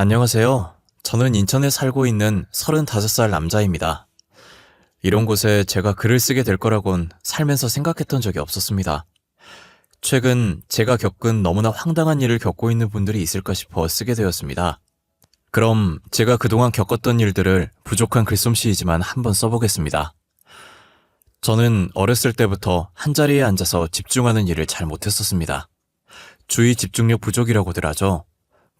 안녕하세요. 저는 인천에 살고 있는 35살 남자입니다. 이런 곳에 제가 글을 쓰게 될 거라곤 살면서 생각했던 적이 없었습니다. 최근 제가 겪은 너무나 황당한 일을 겪고 있는 분들이 있을까 싶어 쓰게 되었습니다. 그럼 제가 그동안 겪었던 일들을 부족한 글솜씨이지만 한번 써보겠습니다. 저는 어렸을 때부터 한자리에 앉아서 집중하는 일을 잘 못했었습니다. 주의 집중력 부족이라고들 하죠.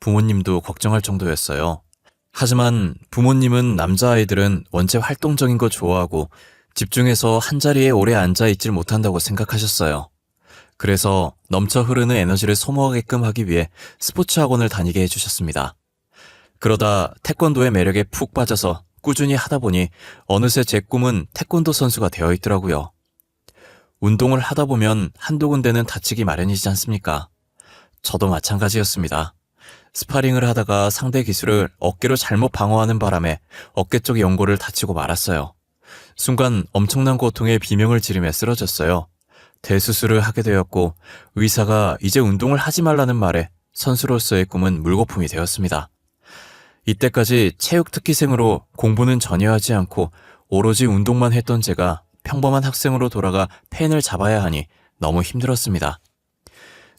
부모님도 걱정할 정도였어요. 하지만 부모님은 남자아이들은 원체 활동적인 거 좋아하고 집중해서 한자리에 오래 앉아있질 못한다고 생각하셨어요. 그래서 넘쳐 흐르는 에너지를 소모하게끔 하기 위해 스포츠 학원을 다니게 해주셨습니다. 그러다 태권도의 매력에 푹 빠져서 꾸준히 하다 보니 어느새 제 꿈은 태권도 선수가 되어 있더라고요. 운동을 하다 보면 한두 군데는 다치기 마련이지 않습니까? 저도 마찬가지였습니다. 스파링을 하다가 상대 기술을 어깨로 잘못 방어하는 바람에 어깨 쪽 연골을 다치고 말았어요. 순간 엄청난 고통에 비명을 지르며 쓰러졌어요. 대수술을 하게 되었고 의사가 이제 운동을 하지 말라는 말에 선수로서의 꿈은 물거품이 되었습니다. 이때까지 체육 특기생으로 공부는 전혀 하지 않고 오로지 운동만 했던 제가 평범한 학생으로 돌아가 펜을 잡아야 하니 너무 힘들었습니다.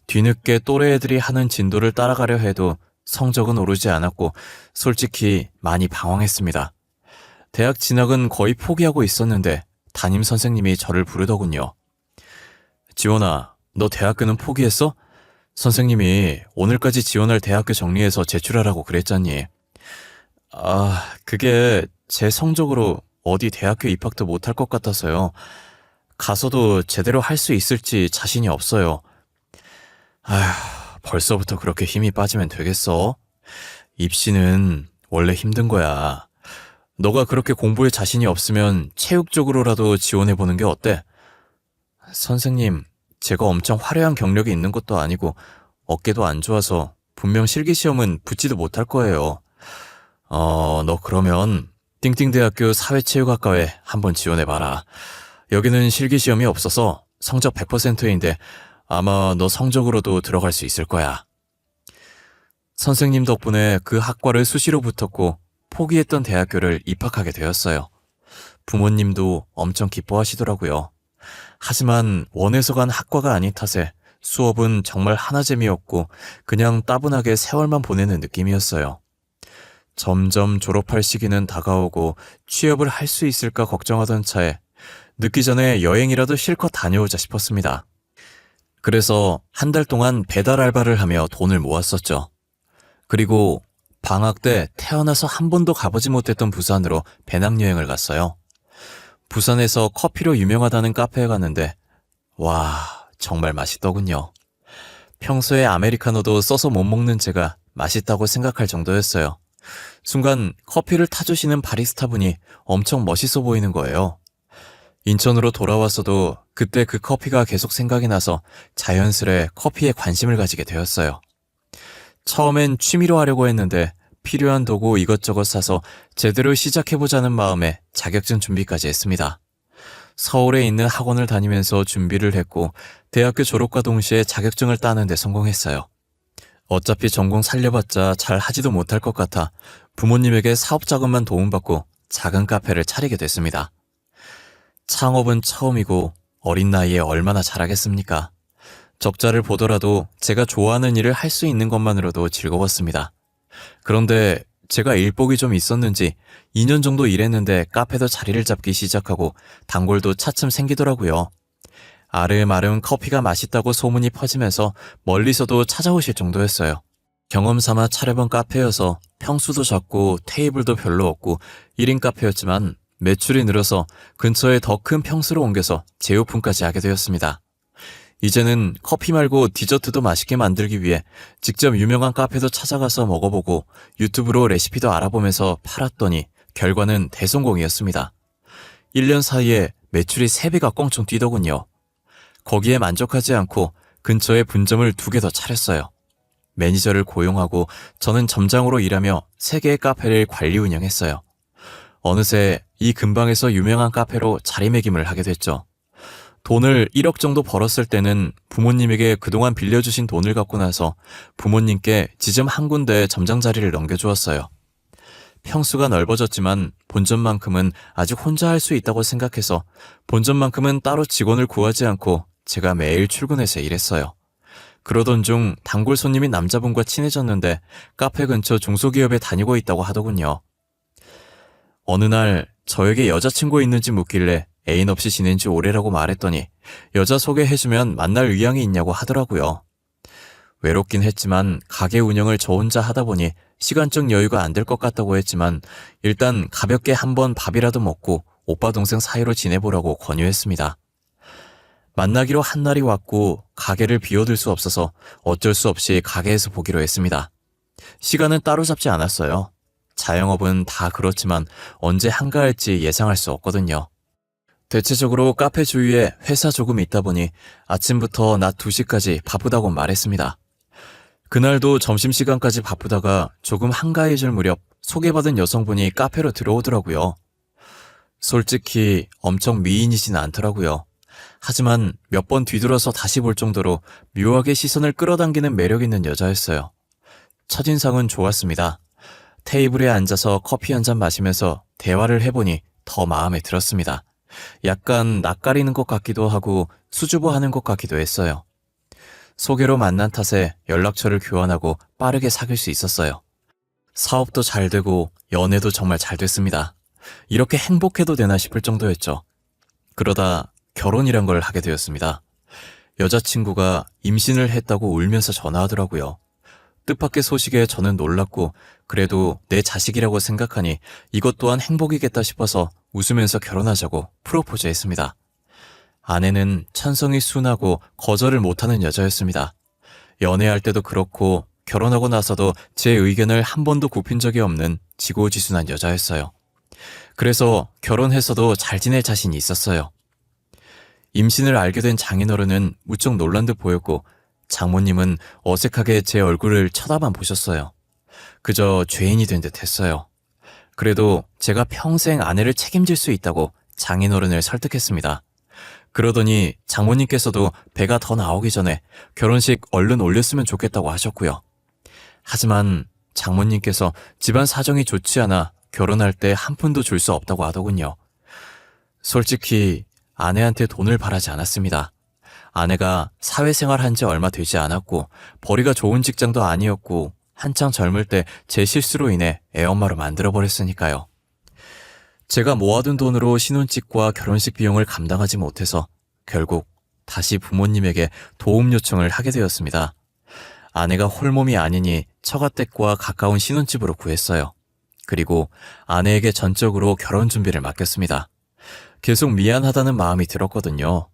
뒤늦게 또래 애들이 하는 진도를 따라가려 해도 성적은 오르지 않았고 솔직히 많이 방황했습니다. 대학 진학은 거의 포기하고 있었는데 담임 선생님이 저를 부르더군요. 지원아, 너 대학교는 포기했어? 선생님이 오늘까지 지원할 대학교 정리해서 제출하라고 그랬잖니. 그게 제 성적으로 어디 대학교 입학도 못할 것 같아서요. 가서도 제대로 할 수 있을지 자신이 없어요. 벌써부터 그렇게 힘이 빠지면 되겠어? 입시는 원래 힘든 거야. 너가 그렇게 공부에 자신이 없으면 체육 쪽으로라도 지원해보는 게 어때? 선생님, 제가 엄청 화려한 경력이 있는 것도 아니고 어깨도 안 좋아서 분명 실기시험은 붙지도 못할 거예요. 너 그러면 띵띵대학교 사회체육학과에 한번 지원해봐라. 여기는 실기시험이 없어서 성적 100%인데 아마 너 성적으로도 들어갈 수 있을 거야. 선생님 덕분에 그 학과를 수시로 붙었고 포기했던 대학교를 입학하게 되었어요. 부모님도 엄청 기뻐하시더라고요. 하지만 원해서 간 학과가 아닌 탓에 수업은 정말 하나 재미없고 그냥 따분하게 세월만 보내는 느낌이었어요. 점점 졸업할 시기는 다가오고 취업을 할 수 있을까 걱정하던 차에 늦기 전에 여행이라도 실컷 다녀오자 싶었습니다. 그래서 한 달 동안 배달 알바를 하며 돈을 모았었죠. 그리고 방학 때 태어나서 한 번도 가보지 못했던 부산으로 배낭여행을 갔어요. 부산에서 커피로 유명하다는 카페에 갔는데 와, 정말 맛있더군요. 평소에 아메리카노도 써서 못 먹는 제가 맛있다고 생각할 정도였어요. 순간 커피를 타주시는 바리스타 분이 엄청 멋있어 보이는 거예요. 인천으로 돌아왔어도 그때 그 커피가 계속 생각이 나서 자연스레 커피에 관심을 가지게 되었어요. 처음엔 취미로 하려고 했는데 필요한 도구 이것저것 사서 제대로 시작해보자는 마음에 자격증 준비까지 했습니다. 서울에 있는 학원을 다니면서 준비를 했고 대학교 졸업과 동시에 자격증을 따는 데 성공했어요. 어차피 전공 살려봤자 잘 하지도 못할 것 같아 부모님에게 사업 자금만 도움받고 작은 카페를 차리게 됐습니다. 창업은 처음이고 어린 나이에 얼마나 잘하겠습니까? 적자를 보더라도 제가 좋아하는 일을 할 수 있는 것만으로도 즐거웠습니다. 그런데 제가 일복이 좀 있었는지 2년 정도 일했는데 카페도 자리를 잡기 시작하고 단골도 차츰 생기더라고요. 아름아름 커피가 맛있다고 소문이 퍼지면서 멀리서도 찾아오실 정도였어요. 경험 삼아 차려본 카페여서 평수도 작고 테이블도 별로 없고 1인 카페였지만 매출이 늘어서 근처에 더 큰 평수로 옮겨서 재오픈까지 하게 되었습니다. 이제는 커피 말고 디저트도 맛있게 만들기 위해 직접 유명한 카페도 찾아가서 먹어보고 유튜브로 레시피도 알아보면서 팔았더니 결과는 대성공이었습니다. 1년 사이에 매출이 3배가 껑충 뛰더군요. 거기에 만족하지 않고 근처에 분점을 2개 더 차렸어요. 매니저를 고용하고 저는 점장으로 일하며 3개의 카페를 관리 운영했어요. 어느새 이 근방에서 유명한 카페로 자리매김을 하게 됐죠. 돈을 1억 정도 벌었을 때는 부모님에게 그동안 빌려주신 돈을 갖고 나서 부모님께 지점 한 군데 점장 자리를 넘겨주었어요. 평수가 넓어졌지만 본점만큼은 아직 혼자 할 수 있다고 생각해서 본점만큼은 따로 직원을 구하지 않고 제가 매일 출근해서 일했어요. 그러던 중 단골 손님인 남자분과 친해졌는데 카페 근처 중소기업에 다니고 있다고 하더군요. 어느 날 저에게 여자친구 있는지 묻길래 애인 없이 지낸 지 오래라고 말했더니 여자 소개해주면 만날 의향이 있냐고 하더라고요. 외롭긴 했지만 가게 운영을 저 혼자 하다 보니 시간적 여유가 안 될 것 같다고 했지만 일단 가볍게 한번 밥이라도 먹고 오빠 동생 사이로 지내보라고 권유했습니다. 만나기로 한 날이 왔고 가게를 비워둘 수 없어서 어쩔 수 없이 가게에서 보기로 했습니다. 시간은 따로 잡지 않았어요. 자영업은 다 그렇지만 언제 한가할지 예상할 수 없거든요. 대체적으로 카페 주위에 회사 조금 있다 보니 아침부터 낮 2시까지 바쁘다고 말했습니다. 그날도 점심시간까지 바쁘다가 조금 한가해질 무렵 소개받은 여성분이 카페로 들어오더라고요. 솔직히 엄청 미인이진 않더라고요. 하지만 몇 번 뒤돌아서 다시 볼 정도로 묘하게 시선을 끌어당기는 매력 있는 여자였어요. 첫인상은 좋았습니다. 테이블에 앉아서 커피 한 잔 마시면서 대화를 해보니 더 마음에 들었습니다. 약간 낯가리는 것 같기도 하고 수줍어하는 것 같기도 했어요. 소개로 만난 탓에 연락처를 교환하고 빠르게 사귈 수 있었어요. 사업도 잘 되고 연애도 정말 잘 됐습니다. 이렇게 행복해도 되나 싶을 정도였죠. 그러다 결혼이란 걸 하게 되었습니다. 여자친구가 임신을 했다고 울면서 전화하더라고요. 뜻밖의 소식에 저는 놀랐고 그래도 내 자식이라고 생각하니 이것 또한 행복이겠다 싶어서 웃으면서 결혼하자고 프로포즈했습니다. 아내는 천성이 순하고 거절을 못하는 여자였습니다. 연애할 때도 그렇고 결혼하고 나서도 제 의견을 한 번도 굽힌 적이 없는 지고지순한 여자였어요. 그래서 결혼해서도 잘 지낼 자신이 있었어요. 임신을 알게 된 장인어른은 무척 놀란 듯 보였고 장모님은 어색하게 제 얼굴을 쳐다만 보셨어요. 그저 죄인이 된 듯 했어요. 그래도 제가 평생 아내를 책임질 수 있다고 장인어른을 설득했습니다. 그러더니 장모님께서도 배가 더 나오기 전에 결혼식 얼른 올렸으면 좋겠다고 하셨고요. 하지만 장모님께서 집안 사정이 좋지 않아 결혼할 때 한 푼도 줄 수 없다고 하더군요. 솔직히 아내한테 돈을 바라지 않았습니다. 아내가 사회생활 한 지 얼마 되지 않았고 벌이가 좋은 직장도 아니었고 한창 젊을 때 제 실수로 인해 애엄마로 만들어버렸으니까요. 제가 모아둔 돈으로 신혼집과 결혼식 비용을 감당하지 못해서 결국 다시 부모님에게 도움 요청을 하게 되었습니다. 아내가 홀몸이 아니니 처가댁과 가까운 신혼집으로 구했어요. 그리고 아내에게 전적으로 결혼 준비를 맡겼습니다. 계속 미안하다는 마음이 들었거든요.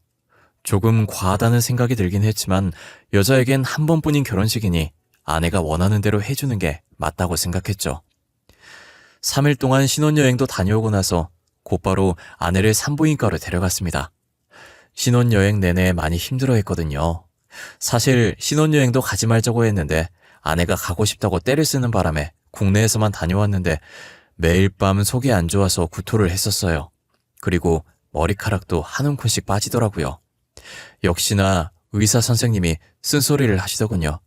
조금 과하다는 생각이 들긴 했지만 여자에겐 한 번뿐인 결혼식이니 아내가 원하는 대로 해주는 게 맞다고 생각했죠. 3일 동안 신혼여행도 다녀오고 나서 곧바로 아내를 산부인과로 데려갔습니다. 신혼여행 내내 많이 힘들어했거든요. 사실 신혼여행도 가지 말자고 했는데 아내가 가고 싶다고 떼를 쓰는 바람에 국내에서만 다녀왔는데 매일 밤 속이 안 좋아서 구토를 했었어요. 그리고 머리카락도 한 움큼씩 빠지더라고요. 역시나 의사 선생님이 쓴소리를 하시더군요.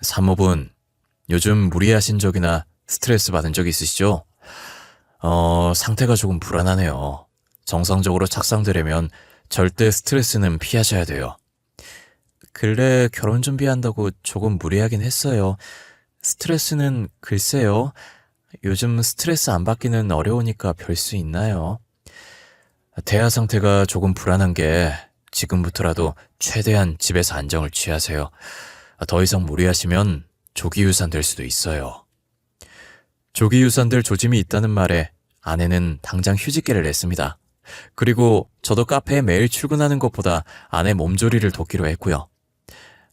산모분, 요즘 무리하신 적이나 스트레스 받은 적 있으시죠? 상태가 조금 불안하네요. 정상적으로 착상되려면 절대 스트레스는 피하셔야 돼요. 근래 결혼 준비한다고 조금 무리하긴 했어요. 스트레스는 글쎄요. 요즘 스트레스 안 받기는 어려우니까 별 수 있나요? 대하 상태가 조금 불안한 게 지금부터라도 최대한 집에서 안정을 취하세요. 더 이상 무리하시면 조기 유산될 수도 있어요. 조기 유산될 조짐이 있다는 말에 아내는 당장 휴직계를 냈습니다. 그리고 저도 카페에 매일 출근하는 것보다 아내 몸조리를 돕기로 했고요.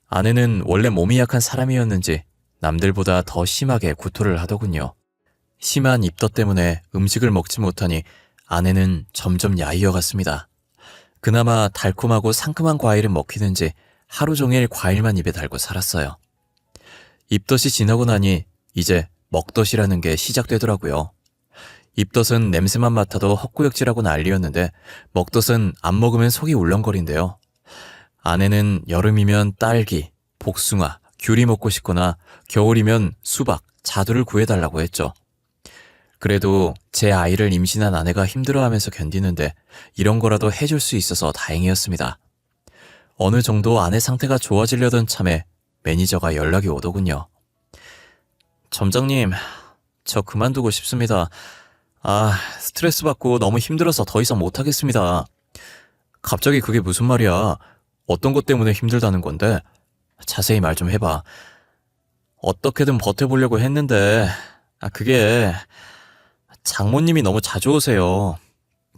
아내는 원래 몸이 약한 사람이었는지 남들보다 더 심하게 구토를 하더군요. 심한 입덧 때문에 음식을 먹지 못하니 아내는 점점 야위어갔습니다. 그나마 달콤하고 상큼한 과일은 먹히는지 하루 종일 과일만 입에 달고 살았어요. 입덧이 지나고 나니 이제 먹덧이라는 게 시작되더라고요. 입덧은 냄새만 맡아도 헛구역질하고 난리였는데 먹덧은 안 먹으면 속이 울렁거린대요. 아내는 여름이면 딸기, 복숭아, 귤이 먹고 싶거나 겨울이면 수박, 자두를 구해달라고 했죠. 그래도 제 아이를 임신한 아내가 힘들어하면서 견디는데 이런 거라도 해줄 수 있어서 다행이었습니다. 어느 정도 아내 상태가 좋아지려던 참에 매니저가 연락이 오더군요. 점장님, 저 그만두고 싶습니다. 스트레스 받고 너무 힘들어서 더 이상 못하겠습니다. 갑자기 그게 무슨 말이야? 어떤 것 때문에 힘들다는 건데? 자세히 말 좀 해봐. 어떻게든 버텨보려고 했는데, 그게 장모님이 너무 자주 오세요.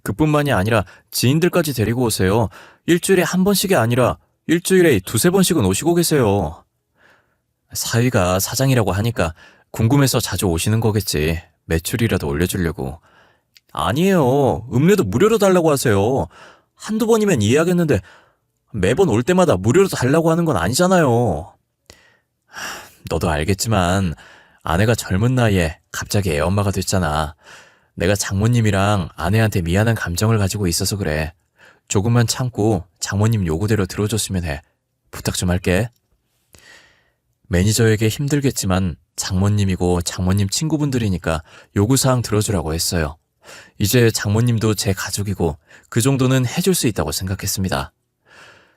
그뿐만이 아니라 지인들까지 데리고 오세요. 일주일에 한 번씩이 아니라 일주일에 두세 번씩은 오시고 계세요. 사위가 사장이라고 하니까 궁금해서 자주 오시는 거겠지. 매출이라도 올려주려고. 아니에요. 음료도 무료로 달라고 하세요. 한두 번이면 이해하겠는데 매번 올 때마다 무료로 달라고 하는 건 아니잖아요. 너도 알겠지만 아내가 젊은 나이에 갑자기 애엄마가 됐잖아. 내가 장모님이랑 아내한테 미안한 감정을 가지고 있어서 그래. 조금만 참고 장모님 요구대로 들어줬으면 해. 부탁 좀 할게. 매니저에게 힘들겠지만 장모님이고 장모님 친구분들이니까 요구사항 들어주라고 했어요. 이제 장모님도 제 가족이고 그 정도는 해줄 수 있다고 생각했습니다.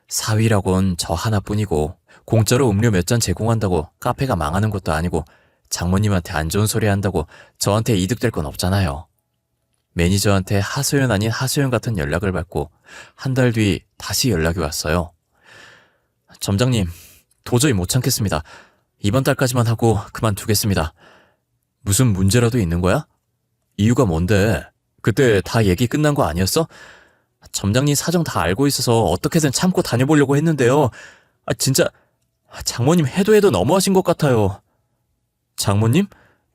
사위라곤 저 하나뿐이고 공짜로 음료 몇 잔 제공한다고 카페가 망하는 것도 아니고 장모님한테 안 좋은 소리 한다고 저한테 이득될 건 없잖아요. 매니저한테 하소연 아닌 하소연 같은 연락을 받고 한 달 뒤 다시 연락이 왔어요. 점장님, 도저히 못 참겠습니다. 이번 달까지만 하고 그만두겠습니다. 무슨 문제라도 있는 거야? 이유가 뭔데? 그때 다 얘기 끝난 거 아니었어? 점장님 사정 다 알고 있어서 어떻게든 참고 다녀보려고 했는데요. 진짜 장모님 해도 너무하신 것 같아요. 장모님?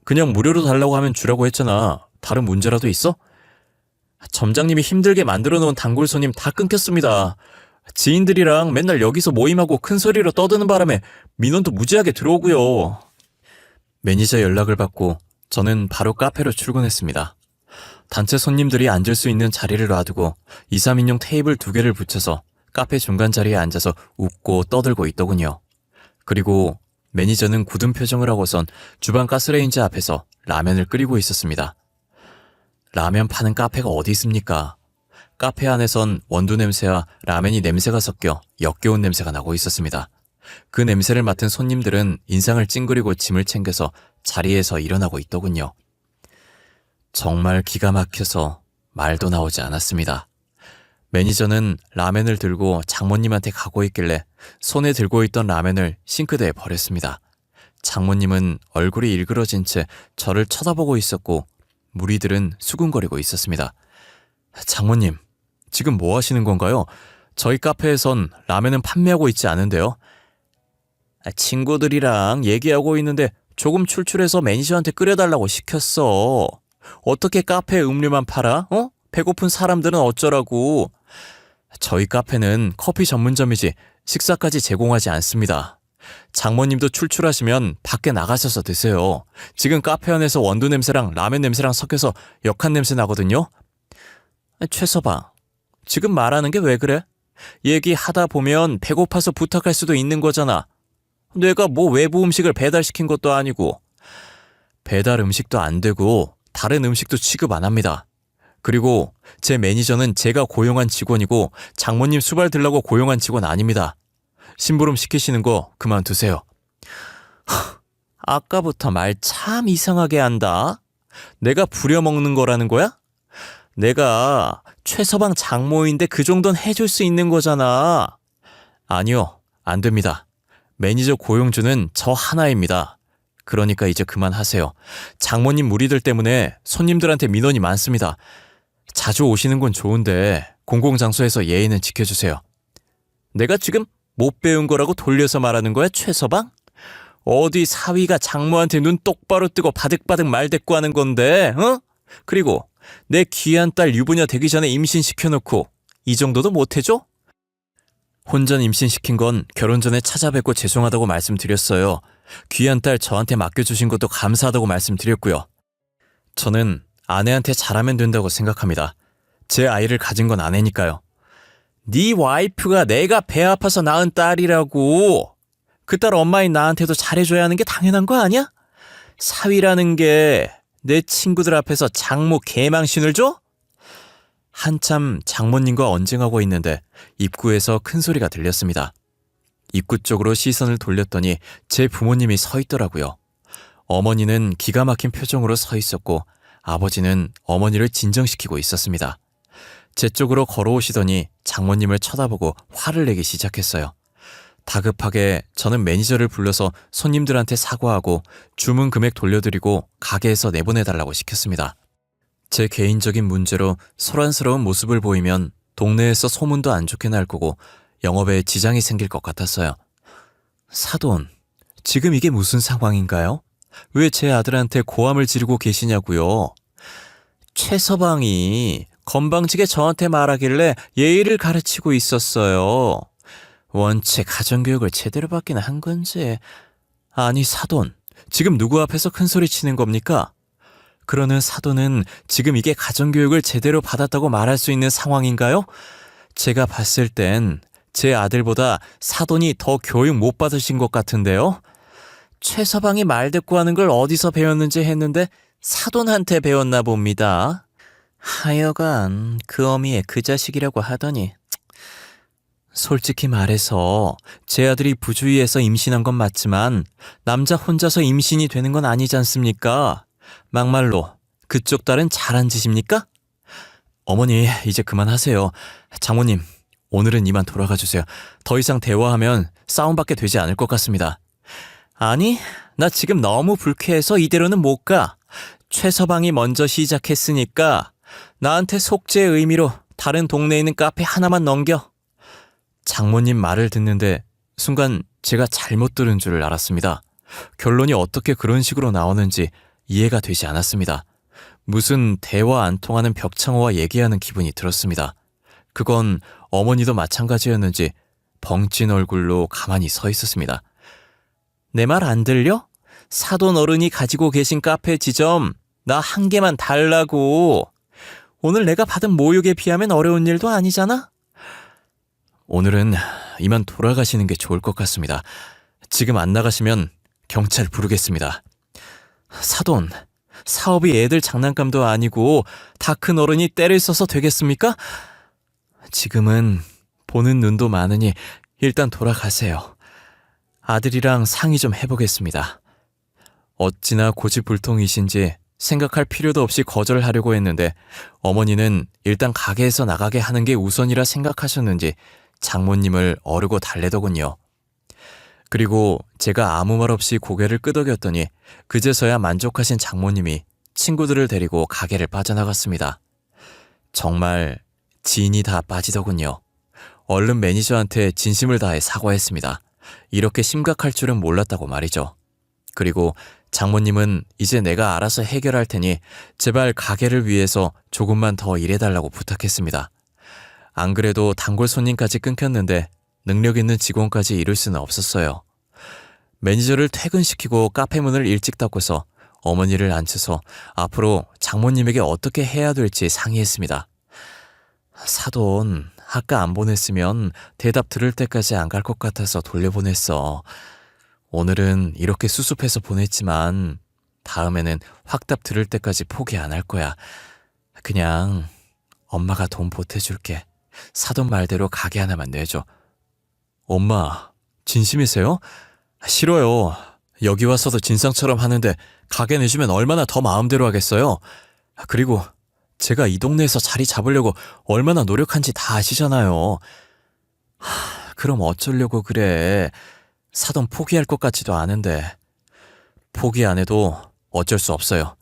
그냥 무료로 달라고 하면 주라고 했잖아. 다른 문제라도 있어? 점장님이 힘들게 만들어 놓은 단골 손님 다 끊겼습니다. 지인들이랑 맨날 여기서 모임하고 큰 소리로 떠드는 바람에 민원도 무지하게 들어오고요. 매니저 연락을 받고 저는 바로 카페로 출근했습니다. 단체 손님들이 앉을 수 있는 자리를 놔두고 2, 3인용 테이블 2개를 붙여서 카페 중간 자리에 앉아서 웃고 떠들고 있더군요. 그리고 매니저는 굳은 표정을 하고선 주방 가스레인지 앞에서 라면을 끓이고 있었습니다. 라면 파는 카페가 어디 있습니까? 카페 안에선 원두 냄새와 라면이 냄새가 섞여 역겨운 냄새가 나고 있었습니다. 그 냄새를 맡은 손님들은 인상을 찡그리고 짐을 챙겨서 자리에서 일어나고 있더군요. 정말 기가 막혀서 말도 나오지 않았습니다. 매니저는 라면을 들고 장모님한테 가고 있길래 손에 들고 있던 라면을 싱크대에 버렸습니다. 장모님은 얼굴이 일그러진 채 저를 쳐다보고 있었고 무리들은 수군거리고 있었습니다. 장모님, 지금 뭐 하시는 건가요? 저희 카페에선 라면은 판매하고 있지 않은데요. 친구들이랑 얘기하고 있는데 조금 출출해서 매니저한테 끓여달라고 시켰어. 어떻게 카페에 음료만 팔아? 배고픈 사람들은 어쩌라고. 저희 카페는 커피 전문점이지 식사까지 제공하지 않습니다. 장모님도 출출하시면 밖에 나가셔서 드세요. 지금 카페 안에서 원두 냄새랑 라면 냄새랑 섞여서 역한 냄새 나거든요. 최서방, 지금 말하는 게 왜 그래? 얘기하다 보면 배고파서 부탁할 수도 있는 거잖아. 내가 뭐 외부 음식을 배달시킨 것도 아니고. 배달 음식도 안 되고 다른 음식도 취급 안 합니다. 그리고 제 매니저는 제가 고용한 직원이고 장모님 수발 들라고 고용한 직원 아닙니다. 심부름 시키시는 거 그만두세요. 아까부터 말 참 이상하게 한다. 내가 부려먹는 거라는 거야? 내가 최서방 장모인데 그 정도는 해줄 수 있는 거잖아. 아니요, 안 됩니다. 매니저 고용주는 저 하나입니다. 그러니까 이제 그만하세요. 장모님 무리들 때문에 손님들한테 민원이 많습니다. 자주 오시는 건 좋은데 공공장소에서 예의는 지켜주세요. 내가 지금 못 배운 거라고 돌려서 말하는 거야, 최서방? 어디 사위가 장모한테 눈 똑바로 뜨고 바득바득 말대꾸하는 건데, 그리고 내 귀한 딸 유부녀 되기 전에 임신시켜놓고 이 정도도 못해줘? 혼전 임신시킨 건 결혼 전에 찾아뵙고 죄송하다고 말씀드렸어요. 귀한 딸 저한테 맡겨주신 것도 감사하다고 말씀드렸고요. 저는 아내한테 잘하면 된다고 생각합니다. 제 아이를 가진 건 아내니까요. 네 와이프가 내가 배 아파서 낳은 딸이라고. 그 딸 엄마인 나한테도 잘해줘야 하는 게 당연한 거 아니야? 사위라는 게 내 친구들 앞에서 장모 개망신을 줘? 한참 장모님과 언쟁하고 있는데 입구에서 큰 소리가 들렸습니다. 입구 쪽으로 시선을 돌렸더니 제 부모님이 서 있더라고요. 어머니는 기가 막힌 표정으로 서 있었고 아버지는 어머니를 진정시키고 있었습니다. 제 쪽으로 걸어오시더니 장모님을 쳐다보고 화를 내기 시작했어요. 다급하게 저는 매니저를 불러서 손님들한테 사과하고 주문 금액 돌려드리고 가게에서 내보내달라고 시켰습니다. 제 개인적인 문제로 소란스러운 모습을 보이면 동네에서 소문도 안 좋게 날 거고 영업에 지장이 생길 것 같았어요. 사돈, 지금 이게 무슨 상황인가요? 왜 제 아들한테 고함을 지르고 계시냐고요? 최서방이 건방지게 저한테 말하길래 예의를 가르치고 있었어요. 원체 가정교육을 제대로 받기는 한 건지. 아니 사돈, 지금 누구 앞에서 큰 소리 치는 겁니까? 그러는 사돈은 지금 이게 가정교육을 제대로 받았다고 말할 수 있는 상황인가요? 제가 봤을 땐 제 아들보다 사돈이 더 교육 못 받으신 것 같은데요? 최서방이 말 대꾸 하는 걸 어디서 배웠는지 했는데 사돈한테 배웠나 봅니다. 하여간 그 어미의 그 자식이라고 하더니. 솔직히 말해서 제 아들이 부주의해서 임신한 건 맞지만 남자 혼자서 임신이 되는 건 아니지 않습니까? 막말로 그쪽 딸은 잘한 짓입니까? 어머니 이제 그만하세요. 장모님 오늘은 이만 돌아가 주세요. 더 이상 대화하면 싸움밖에 되지 않을 것 같습니다. 아니 나 지금 너무 불쾌해서 이대로는 못 가. 최서방이 먼저 시작했으니까 나한테 속죄의 의미로 다른 동네에 있는 카페 하나만 넘겨. 장모님 말을 듣는데 순간 제가 잘못 들은 줄 알았습니다. 결론이 어떻게 그런 식으로 나오는지 이해가 되지 않았습니다. 무슨 대화 안 통하는 벽창호와 얘기하는 기분이 들었습니다. 그건 어머니도 마찬가지였는지 벙찐 얼굴로 가만히 서 있었습니다. 내 말 안 들려? 사돈 어른이 가지고 계신 카페 지점 나 한 개만 달라고. 오늘 내가 받은 모욕에 비하면 어려운 일도 아니잖아? 오늘은 이만 돌아가시는 게 좋을 것 같습니다. 지금 안 나가시면 경찰 부르겠습니다. 사돈, 사업이 애들 장난감도 아니고 다 큰 어른이 때를 써서 되겠습니까? 지금은 보는 눈도 많으니 일단 돌아가세요. 아들이랑 상의 좀 해보겠습니다. 어찌나 고집불통이신지 생각할 필요도 없이 거절하려고 했는데 어머니는 일단 가게에서 나가게 하는 게 우선이라 생각하셨는지 장모님을 어르고 달래더군요. 그리고 제가 아무 말 없이 고개를 끄덕였더니 그제서야 만족하신 장모님이 친구들을 데리고 가게를 빠져나갔습니다. 정말 진이 다 빠지더군요. 얼른 매니저한테 진심을 다해 사과했습니다. 이렇게 심각할 줄은 몰랐다고 말이죠. 그리고 장모님은 이제 내가 알아서 해결할 테니 제발 가게를 위해서 조금만 더 일해달라고 부탁했습니다. 안 그래도 단골 손님까지 끊겼는데 능력 있는 직원까지 이룰 수는 없었어요. 매니저를 퇴근시키고 카페 문을 일찍 닫고서 어머니를 앉혀서 앞으로 장모님에게 어떻게 해야 될지 상의했습니다. 사돈, 아까 안 보냈으면 대답 들을 때까지 안 갈 것 같아서 돌려보냈어. 오늘은 이렇게 수습해서 보냈지만 다음에는 확답 들을 때까지 포기 안 할 거야. 그냥 엄마가 돈 보태줄게. 사돈 말대로 가게 하나만 내줘. 엄마, 진심이세요? 싫어요. 여기 와서도 진상처럼 하는데 가게 내주면 얼마나 더 마음대로 하겠어요. 그리고 제가 이 동네에서 자리 잡으려고 얼마나 노력한지 다 아시잖아요. 그럼 어쩌려고 그래. 사돈 포기할 것 같지도 않은데. 포기 안 해도 어쩔 수 없어요.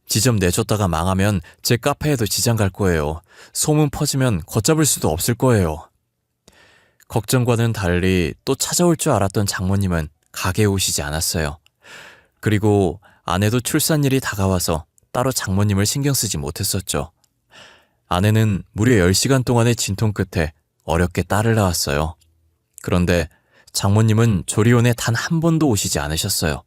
지점 내줬다가 망하면 제 카페에도 지장 갈 거예요. 소문 퍼지면 걷잡을 수도 없을 거예요. 걱정과는 달리 또 찾아올 줄 알았던 장모님은 가게에 오시지 않았어요. 그리고 아내도 출산일이 다가와서 따로 장모님을 신경 쓰지 못했었죠. 아내는 무려 10시간 동안의 진통 끝에 어렵게 딸을 낳았어요. 그런데 장모님은 조리원에 단 한 번도 오시지 않으셨어요.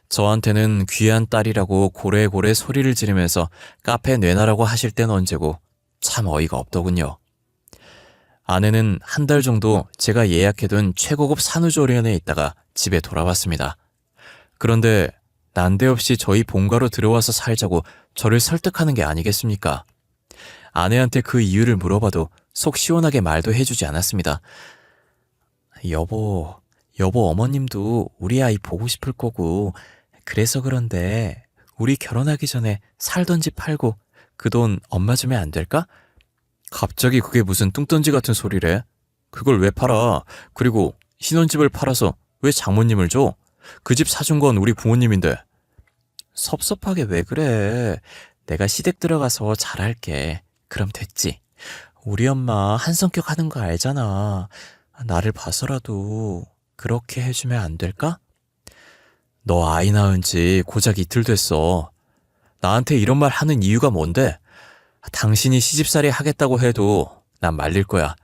저한테는 귀한 딸이라고 고래고래 소리를 지르면서 카페 내놔라고 하실 땐 언제고 참 어이가 없더군요. 아내는 한 달 정도 제가 예약해둔 최고급 산후조리원에 있다가 집에 돌아왔습니다. 그런데 난데없이 저희 본가로 들어와서 살자고 저를 설득하는 게 아니겠습니까? 아내한테 그 이유를 물어봐도 속 시원하게 말도 해주지 않았습니다. 여보 어머님도 우리 아이 보고 싶을 거고 그래서 그런데 우리 결혼하기 전에 살던 집 팔고 그 돈 엄마 주면 안 될까? 갑자기 그게 무슨 뚱딴지 같은 소리래? 그걸 왜 팔아? 그리고 신혼집을 팔아서 왜 장모님을 줘? 그 집 사준 건 우리 부모님인데. 섭섭하게 왜 그래? 내가 시댁 들어가서 잘할게. 그럼 됐지. 우리 엄마 한 성격 하는 거 알잖아. 나를 봐서라도 그렇게 해주면 안 될까? 너 아이 낳은 지 고작 이틀 됐어. 나한테 이런 말 하는 이유가 뭔데? 당신이 시집살이 하겠다고 해도 난 말릴 거야.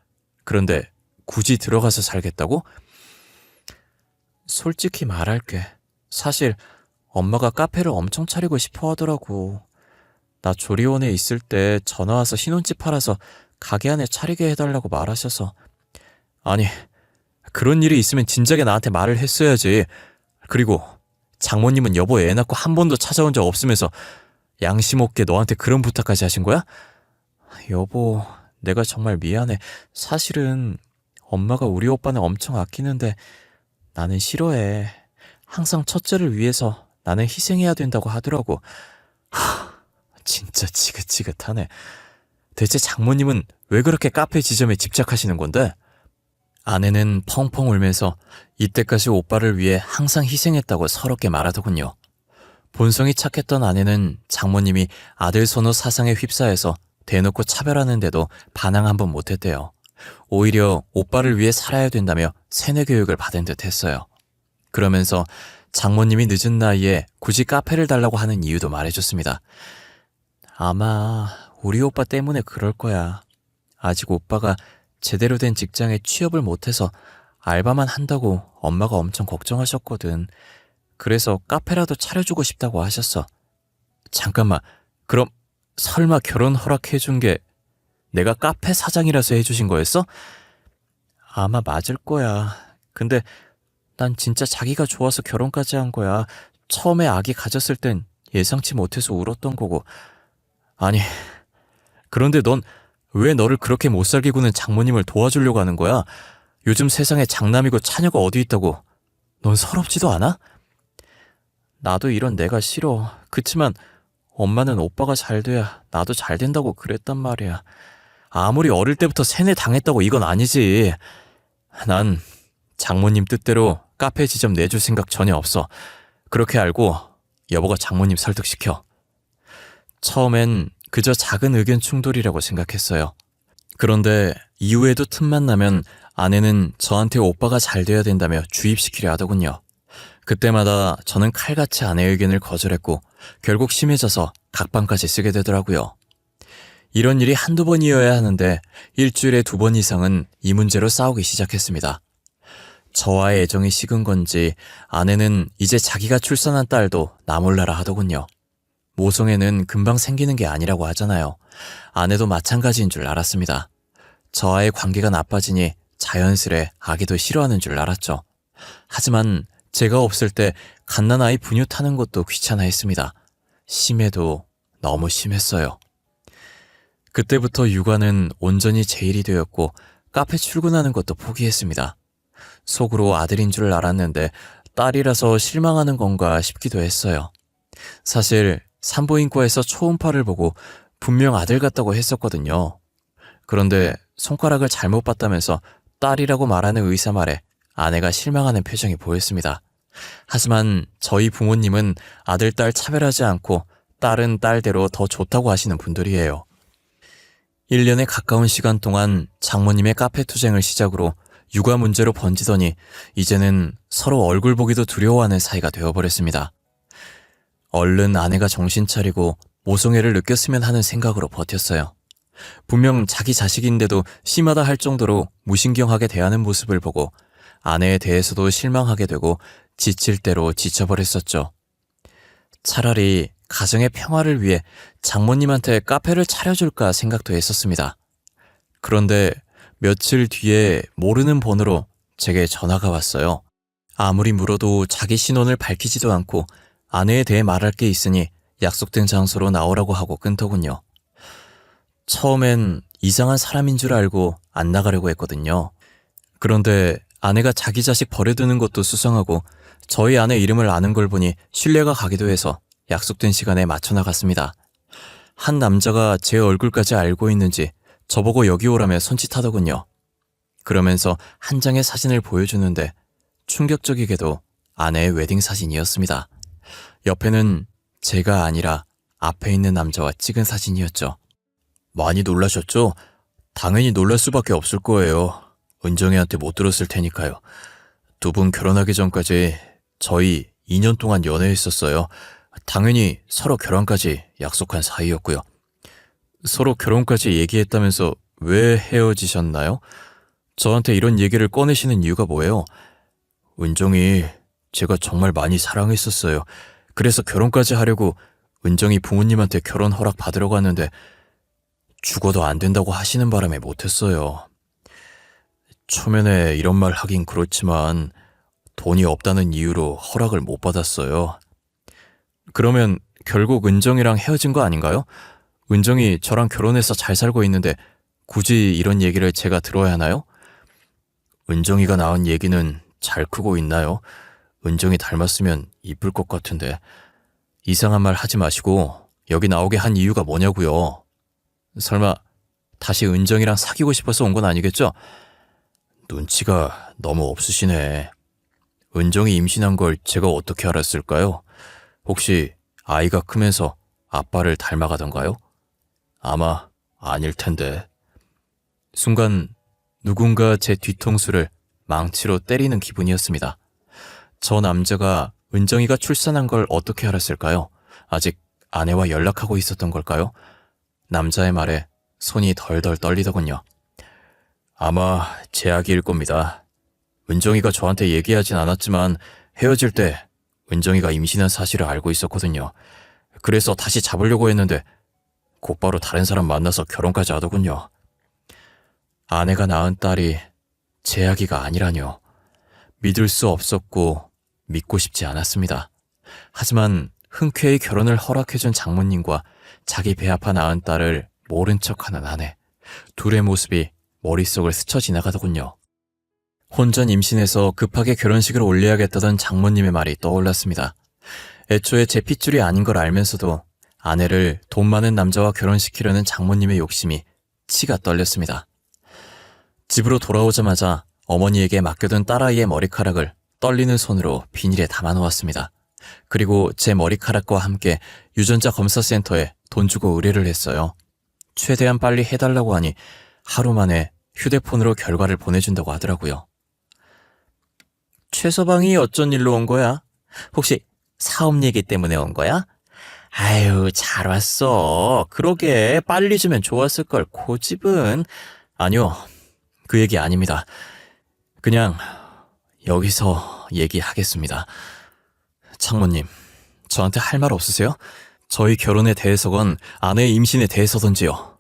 그런데 굳이 들어가서 살겠다고? 솔직히 말할게. 사실 엄마가 카페를 엄청 차리고 싶어 하더라고. 나 조리원에 있을 때 전화 와서 신혼집 팔아서 가게 안에 차리게 해달라고 말하셔서. 아니, 그런 일이 있으면 진작에 나한테 말을 했어야지. 그리고 장모님은 여보 애 낳고 한 번도 찾아온 적 없으면서 양심 없게 너한테 그런 부탁까지 하신 거야? 여보, 내가 정말 미안해. 사실은 엄마가 우리 오빠는 엄청 아끼는데 나는 싫어해. 항상 첫째를 위해서 나는 희생해야 된다고 하더라고. 진짜 지긋지긋하네. 대체 장모님은 왜 그렇게 카페 지점에 집착하시는 건데? 아내는 펑펑 울면서 이때까지 오빠를 위해 항상 희생했다고 서럽게 말하더군요. 본성이 착했던 아내는 장모님이 아들 선호 사상에 휩싸여서 대놓고 차별하는데도 반항 한 번 못했대요. 오히려 오빠를 위해 살아야 된다며 세뇌 교육을 받은 듯 했어요. 그러면서 장모님이 늦은 나이에 굳이 카페를 달라고 하는 이유도 말해줬습니다. 아마 우리 오빠 때문에 그럴 거야. 아직 오빠가 제대로 된 직장에 취업을 못해서 알바만 한다고 엄마가 엄청 걱정하셨거든. 그래서 카페라도 차려주고 싶다고 하셨어. 잠깐만, 그럼 설마 결혼 허락해준 게 내가 카페 사장이라서 해주신 거였어? 아마 맞을 거야. 근데 난 진짜 자기가 좋아서 결혼까지 한 거야. 처음에 아기 가졌을 땐 예상치 못해서 울었던 거고. 아니, 그런데 넌 왜 너를 그렇게 못살게 구는 장모님을 도와주려고 하는 거야? 요즘 세상에 장남이고 차녀가 어디 있다고. 넌 서럽지도 않아? 나도 이런 내가 싫어. 그치만 엄마는 오빠가 잘 돼야 나도 잘 된다고 그랬단 말이야. 아무리 어릴 때부터 세뇌 당했다고 이건 아니지. 난 장모님 뜻대로 카페 지점 내줄 생각 전혀 없어. 그렇게 알고 여보가 장모님 설득시켜. 처음엔 그저 작은 의견 충돌이라고 생각했어요. 그런데 이후에도 틈만 나면 아내는 저한테 오빠가 잘 돼야 된다며 주입시키려 하더군요. 그때마다 저는 칼같이 아내의 의견을 거절했고 결국 심해져서 각방까지 쓰게 되더라고요. 이런 일이 한두 번이어야 하는데 일주일에 2번 이상은 이 문제로 싸우기 시작했습니다. 저와의 애정이 식은 건지 아내는 이제 자기가 출산한 딸도 나 몰라라 하더군요. 모성애는 금방 생기는 게 아니라고 하잖아요. 아내도 마찬가지인 줄 알았습니다. 저와의 관계가 나빠지니 자연스레 아기도 싫어하는 줄 알았죠. 하지만 제가 없을 때 갓난아이 분유 타는 것도 귀찮아 했습니다. 심해도 너무 심했어요. 그때부터 육아는 온전히 제 일이 되었고 카페 출근하는 것도 포기했습니다. 속으로 아들인 줄 알았는데 딸이라서 실망하는 건가 싶기도 했어요. 사실 산부인과에서 초음파를 보고 분명 아들 같다고 했었거든요. 그런데 손가락을 잘못 봤다면서 딸이라고 말하는 의사 말에 아내가 실망하는 표정이 보였습니다. 하지만 저희 부모님은 아들, 딸 차별하지 않고 딸은 딸대로 더 좋다고 하시는 분들이에요. 1년에 가까운 시간 동안 장모님의 카페 투쟁을 시작으로 육아 문제로 번지더니 이제는 서로 얼굴 보기도 두려워하는 사이가 되어버렸습니다. 얼른 아내가 정신 차리고 모성애를 느꼈으면 하는 생각으로 버텼어요. 분명 자기 자식인데도 심하다 할 정도로 무신경하게 대하는 모습을 보고 아내에 대해서도 실망하게 되고 지칠 대로 지쳐버렸었죠. 차라리 가정의 평화를 위해 장모님한테 카페를 차려줄까 생각도 했었습니다. 그런데 며칠 뒤에 모르는 번호로 제게 전화가 왔어요. 아무리 물어도 자기 신원을 밝히지도 않고 아내에 대해 말할 게 있으니 약속된 장소로 나오라고 하고 끊더군요. 처음엔 이상한 사람인 줄 알고 안 나가려고 했거든요. 그런데 아내가 자기 자식 버려두는 것도 수상하고 저희 아내 이름을 아는 걸 보니 신뢰가 가기도 해서 약속된 시간에 맞춰 나갔습니다. 한 남자가 제 얼굴까지 알고 있는지 저보고 여기 오라며 손짓하더군요. 그러면서 한 장의 사진을 보여주는데 충격적이게도 아내의 웨딩 사진이었습니다. 옆에는 제가 아니라 앞에 있는 남자와 찍은 사진이었죠. 많이 놀라셨죠? 당연히 놀랄 수밖에 없을 거예요. 은정이한테 못 들었을 테니까요. 두 분 결혼하기 전까지 저희 2년 동안 연애했었어요. 당연히 서로 결혼까지 약속한 사이였고요. 서로 결혼까지 얘기했다면서 왜 헤어지셨나요? 저한테 이런 얘기를 꺼내시는 이유가 뭐예요? 은정이 제가 정말 많이 사랑했었어요. 그래서 결혼까지 하려고 은정이 부모님한테 결혼 허락 받으러 갔는데 죽어도 안 된다고 하시는 바람에 못했어요. 초면에 이런 말 하긴 그렇지만 돈이 없다는 이유로 허락을 못 받았어요. 그러면 결국 은정이랑 헤어진 거 아닌가요? 은정이 저랑 결혼해서 잘 살고 있는데 굳이 이런 얘기를 제가 들어야 하나요? 은정이가 낳은 얘기는 잘 크고 있나요? 은정이 닮았으면 이쁠 것 같은데. 이상한 말 하지 마시고 여기 나오게 한 이유가 뭐냐고요. 설마 다시 은정이랑 사귀고 싶어서 온 건 아니겠죠? 눈치가 너무 없으시네. 은정이 임신한 걸 제가 어떻게 알았을까요? 혹시 아이가 크면서 아빠를 닮아가던가요? 아마 아닐 텐데. 순간 누군가 제 뒤통수를 망치로 때리는 기분이었습니다. 저 남자가 은정이가 출산한 걸 어떻게 알았을까요? 아직 아내와 연락하고 있었던 걸까요? 남자의 말에 손이 덜덜 떨리더군요. 아마 제약일 겁니다. 은정이가 저한테 얘기하진 않았지만 헤어질 때 은정이가 임신한 사실을 알고 있었거든요. 그래서 다시 잡으려고 했는데 곧바로 다른 사람 만나서 결혼까지 하더군요. 아내가 낳은 딸이 제 아기가 아니라뇨. 믿을 수 없었고 믿고 싶지 않았습니다. 하지만 흔쾌히 결혼을 허락해준 장모님과 자기 배 아파 낳은 딸을 모른 척하는 아내. 둘의 모습이 머릿속을 스쳐 지나가더군요. 혼전 임신해서 급하게 결혼식을 올려야겠다던 장모님의 말이 떠올랐습니다. 애초에 제 핏줄이 아닌 걸 알면서도 아내를 돈 많은 남자와 결혼시키려는 장모님의 욕심이 치가 떨렸습니다. 집으로 돌아오자마자 어머니에게 맡겨둔 딸아이의 머리카락을 떨리는 손으로 비닐에 담아놓았습니다. 그리고 제 머리카락과 함께 유전자 검사센터에 돈 주고 의뢰를 했어요. 최대한 빨리 해달라고 하니 하루 만에 휴대폰으로 결과를 보내준다고 하더라고요. 최서방이 어쩐 일로 온 거야? 혹시 사업 얘기 때문에 온 거야? 아유, 잘 왔어. 그러게 빨리 주면 좋았을걸. 고집은. 아니요, 그 얘기 아닙니다. 그냥 여기서 얘기하겠습니다. 장모님, 저한테 할 말 없으세요? 저희 결혼에 대해서건 아내의 임신에 대해서던지요.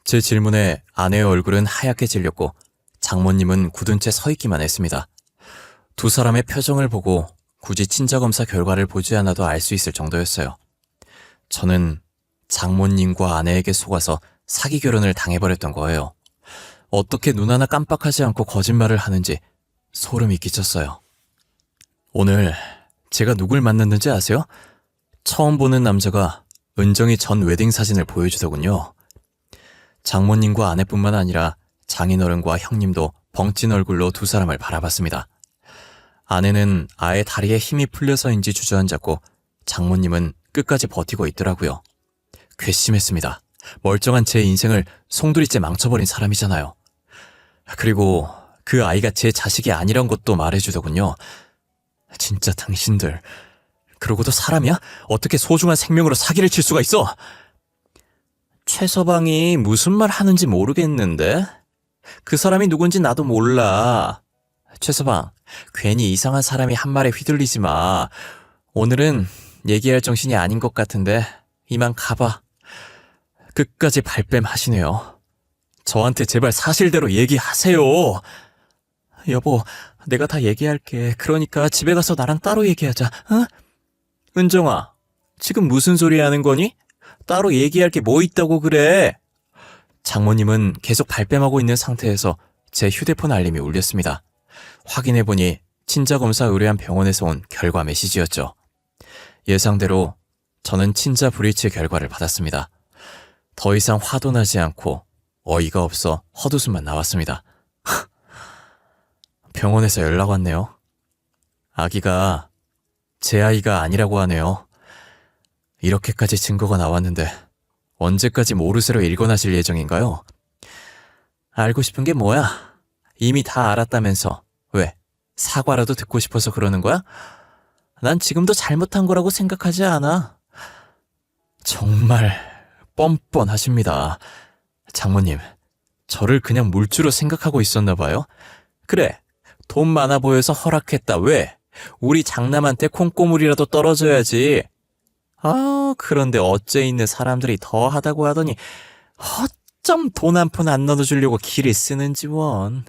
제 질문에 아내의 얼굴은 하얗게 질렸고 장모님은 굳은 채 서 있기만 했습니다. 두 사람의 표정을 보고 굳이 친자검사 결과를 보지 않아도 알 수 있을 정도였어요. 저는 장모님과 아내에게 속아서 사기 결혼을 당해버렸던 거예요. 어떻게 눈 하나 깜빡하지 않고 거짓말을 하는지 소름이 끼쳤어요. 오늘 제가 누굴 만났는지 아세요? 처음 보는 남자가 은정이 전 웨딩 사진을 보여주더군요. 장모님과 아내뿐만 아니라 장인어른과 형님도 벙찐 얼굴로 두 사람을 바라봤습니다. 아내는 아예 다리에 힘이 풀려서인지 주저앉았고 장모님은 끝까지 버티고 있더라고요. 괘씸했습니다. 멀쩡한 제 인생을 송두리째 망쳐버린 사람이잖아요. 그리고 그 아이가 제 자식이 아니란 것도 말해주더군요. 진짜 당신들, 그러고도 사람이야? 어떻게 소중한 생명으로 사기를 칠 수가 있어? 최서방이 무슨 말 하는지 모르겠는데? 그 사람이 누군지 나도 몰라. 최서방, 괜히 이상한 사람이 한 말에 휘둘리지 마. 오늘은 얘기할 정신이 아닌 것 같은데 이만 가봐. 끝까지 발뺌하시네요. 저한테 제발 사실대로 얘기하세요. 여보, 내가 다 얘기할게. 그러니까 집에 가서 나랑 따로 얘기하자. 어? 은정아, 지금 무슨 소리 하는 거니? 따로 얘기할 게 뭐 있다고 그래? 장모님은 계속 발뺌하고 있는 상태에서 제 휴대폰 알림이 울렸습니다. 확인해보니 친자검사 의뢰한 병원에서 온 결과 메시지였죠. 예상대로 저는 친자 불일치 결과를 받았습니다. 더 이상 화도 나지 않고 어이가 없어 헛웃음만 나왔습니다. 병원에서 연락 왔네요. 아기가 제 아이가 아니라고 하네요. 이렇게까지 증거가 나왔는데 언제까지 모르쇠로 일궈나실 예정인가요? 알고 싶은 게 뭐야? 이미 다 알았다면서. 왜? 사과라도 듣고 싶어서 그러는 거야? 난 지금도 잘못한 거라고 생각하지 않아. 정말 뻔뻔하십니다. 장모님, 저를 그냥 물주로 생각하고 있었나 봐요? 그래, 돈 많아 보여서 허락했다. 왜? 우리 장남한테 콩고물이라도 떨어져야지. 그런데 어째 있는 사람들이 더 하다고 하더니 어쩜 돈 한 푼 안 넣어주려고 길을 쓰는지 원.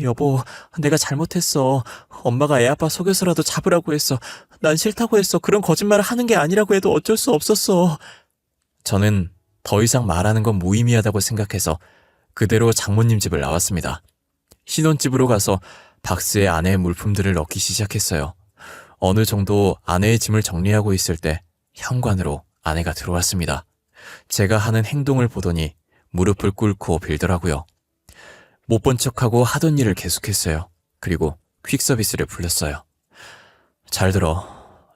여보, 내가 잘못했어. 엄마가 애 아빠 속여서라도 잡으라고 했어. 난 싫다고 했어. 그런 거짓말을 하는 게 아니라고 해도 어쩔 수 없었어. 저는 더 이상 말하는 건 무의미하다고 생각해서 그대로 장모님 집을 나왔습니다. 신혼집으로 가서 박스에 아내의 물품들을 넣기 시작했어요. 어느 정도 아내의 짐을 정리하고 있을 때 현관으로 아내가 들어왔습니다. 제가 하는 행동을 보더니 무릎을 꿇고 빌더라고요. 못 본 척하고 하던 일을 계속했어요. 그리고 퀵서비스를 불렀어요. 잘 들어.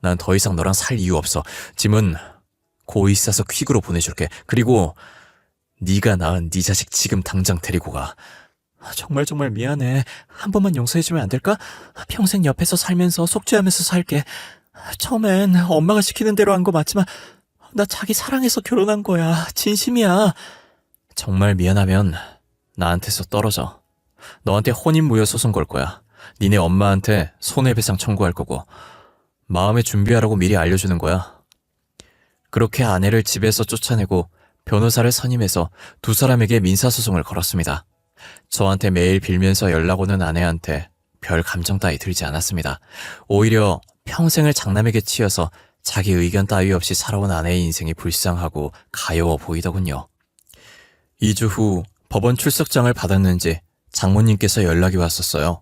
난 더 이상 너랑 살 이유 없어. 짐은 고이 싸서 퀵으로 보내줄게. 그리고 네가 낳은 네 자식 지금 당장 데리고 가. 정말 미안해. 한 번만 용서해주면 안 될까? 평생 옆에서 살면서 속죄하면서 살게. 처음엔 엄마가 시키는 대로 한 거 맞지만 나 자기 사랑해서 결혼한 거야. 진심이야. 정말 미안하면 나한테서 떨어져. 너한테 혼인무효 소송 걸 거야. 니네 엄마한테 손해배상 청구할 거고 마음의 준비하라고 미리 알려주는 거야. 그렇게 아내를 집에서 쫓아내고 변호사를 선임해서 두 사람에게 민사소송을 걸었습니다. 저한테 매일 빌면서 연락 오는 아내한테 별 감정 따위 들지 않았습니다. 오히려 평생을 장남에게 치여서 자기 의견 따위 없이 살아온 아내의 인생이 불쌍하고 가여워 보이더군요. 2주 후 법원 출석장을 받았는지 장모님께서 연락이 왔었어요.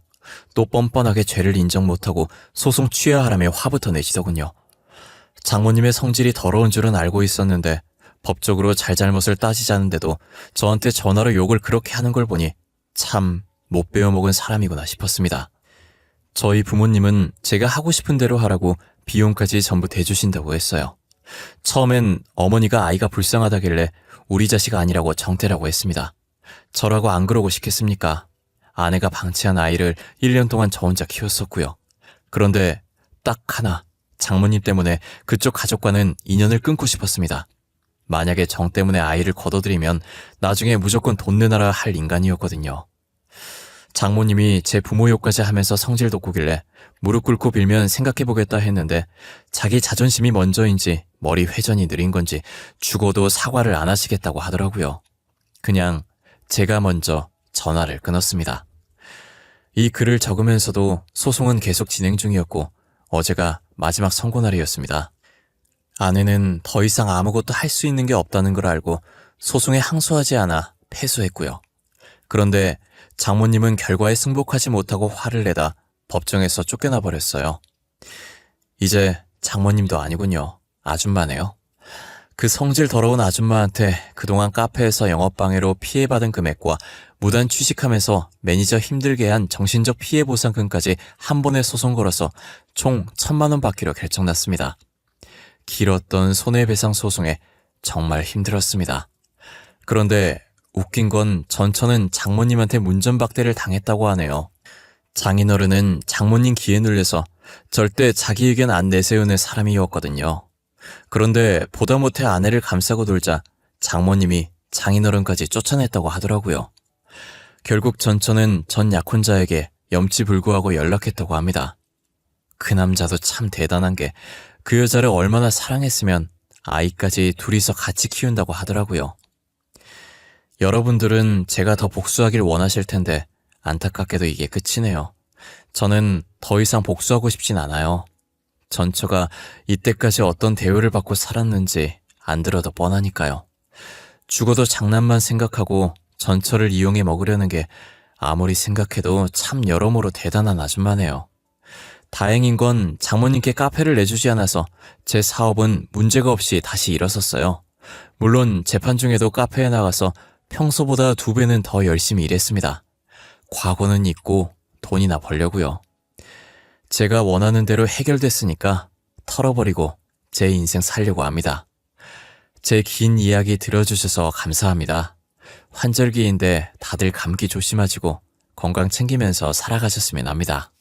또 뻔뻔하게 죄를 인정 못하고 소송 취하하라며 화부터 내시더군요. 장모님의 성질이 더러운 줄은 알고 있었는데 법적으로 잘잘못을 따지자는데도 저한테 전화로 욕을 그렇게 하는 걸 보니 참 못 배워먹은 사람이구나 싶었습니다. 저희 부모님은 제가 하고 싶은 대로 하라고 비용까지 전부 대주신다고 했어요. 처음엔 어머니가 아이가 불쌍하다길래 우리 자식 아니라고 정태라고 했습니다. 저라고 안 그러고 싶겠습니까? 아내가 방치한 아이를 1년 동안 저 혼자 키웠었고요. 그런데 딱 하나, 장모님 때문에 그쪽 가족과는 인연을 끊고 싶었습니다. 만약에 정 때문에 아이를 거둬들이면 나중에 무조건 돈 내놔라 할 인간이었거든요. 장모님이 제 부모 욕까지 하면서 성질 돋구길래 무릎 꿇고 빌면 생각해보겠다 했는데 자기 자존심이 먼저인지 머리 회전이 느린 건지 죽어도 사과를 안 하시겠다고 하더라고요. 그냥 제가 먼저 전화를 끊었습니다. 이 글을 적으면서도 소송은 계속 진행 중이었고 어제가 마지막 선고날이었습니다. 아내는 더 이상 아무것도 할 수 있는 게 없다는 걸 알고 소송에 항소하지 않아 패소했고요. 그런데 장모님은 결과에 승복하지 못하고 화를 내다 법정에서 쫓겨나 버렸어요. 이제 장모님도 아니군요. 아줌마네요. 그 성질 더러운 아줌마한테 그동안 카페에서 영업방해로 피해받은 금액과 무단 취식하면서 매니저 힘들게 한 정신적 피해 보상금까지 한 번에 소송 걸어서 총 1,000만 원 받기로 결정났습니다. 길었던 손해배상 소송에 정말 힘들었습니다. 그런데 웃긴 건 전처는 장모님한테 문전박대를 당했다고 하네요. 장인어른은 장모님 기에 눌려서 절대 자기 의견 안 내세우는 사람이었거든요. 그런데 보다 못해 아내를 감싸고 놀자 장모님이 장인어른까지 쫓아냈다고 하더라고요. 결국 전처는 전 약혼자에게 염치불구하고 연락했다고 합니다. 그 남자도 참 대단한 게 그 여자를 얼마나 사랑했으면 아이까지 둘이서 같이 키운다고 하더라고요. 여러분들은 제가 더 복수하길 원하실 텐데 안타깝게도 이게 끝이네요. 저는 더 이상 복수하고 싶진 않아요. 전처가 이때까지 어떤 대우를 받고 살았는지 안 들어도 뻔하니까요. 죽어도 장난만 생각하고 전처를 이용해 먹으려는 게 아무리 생각해도 참 여러모로 대단한 아줌마네요. 다행인 건 장모님께 카페를 내주지 않아서 제 사업은 문제가 없이 다시 일어섰어요. 물론 재판 중에도 카페에 나가서 평소보다 2배는 더 열심히 일했습니다. 과거는 잊고 돈이나 벌려고요. 제가 원하는 대로 해결됐으니까 털어버리고 제 인생 살려고 합니다. 제 긴 이야기 들어주셔서 감사합니다. 환절기인데 다들 감기 조심하시고 건강 챙기면서 살아가셨으면 합니다.